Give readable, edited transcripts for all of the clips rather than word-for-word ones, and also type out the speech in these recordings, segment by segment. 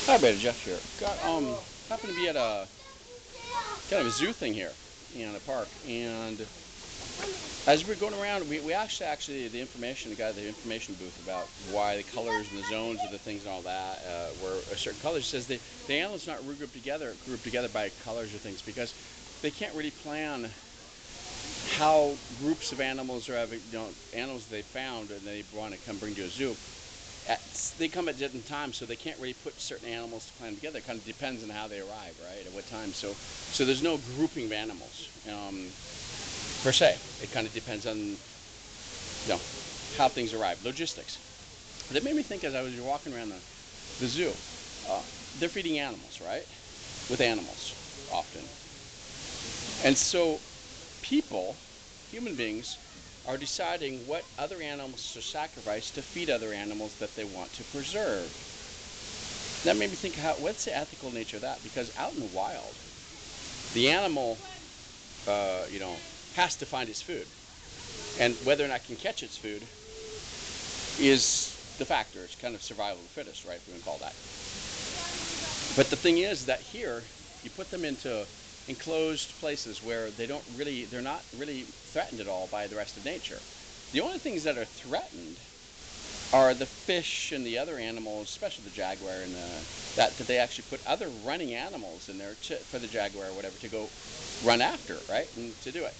Hi, Brother Jeff here. Happened to be at a kind of a zoo thing here in a park, and as we're going around, we actually the information, the guy at the information booth about why the colors and the zones of the things and all that were a certain color says the animals not grouped together by colors or things because they can't really plan how groups of animals or animals they found and they want to come bring to a zoo at, they come at different times, so they can't really put certain animals to plan together. It kind of depends on how they arrive, right, at what time. So there's no grouping of animals per se. It kind of depends on how things arrive, logistics. That made me think as I was walking around the zoo. Uh, they're feeding animals, right, with animals often, and so people, human beings, are deciding what other animals to sacrifice to feed other animals that they want to preserve. That made me think, what's the ethical nature of that? Because out in the wild, the animal, has to find its food, and whether or not it can catch its food is the factor. It's kind of survival of the fittest, right? If we can call that. But the thing is that here, you put them into enclosed places where they're not really threatened at all by the rest of nature. The only things that are threatened are the fish and the other animals, especially the jaguar and that they actually put other running animals in there for the jaguar or whatever to go run after, right, and to do it.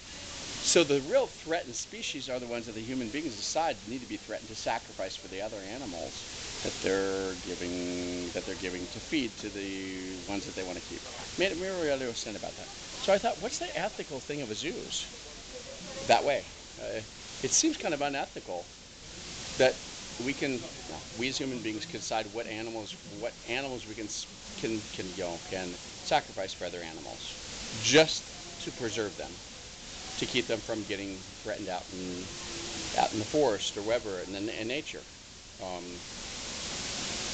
So the real threatened species are the ones that the human beings decide need to be threatened to sacrifice for the other animals that they're giving to feed to the ones that they want to keep. Made me really understand about that. So I thought, what's the ethical thing of a zoos that way? It seems kind of unethical that we as human beings can decide what animals we can sacrifice for other animals, just to preserve them, to keep them from getting threatened out in the forest or wherever in nature. Um,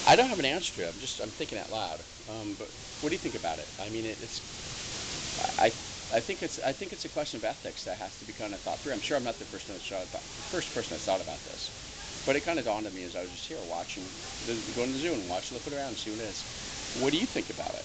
I don't have an answer to it. I'm thinking out loud. But what do you think about it? I mean, I I think it's a question of ethics that has to be kind of thought through. I'm sure I'm not the first person that's thought about this, but it kind of dawned on me as I was just here watching, going to the zoo and watching, looking around and see what it is. What do you think about it?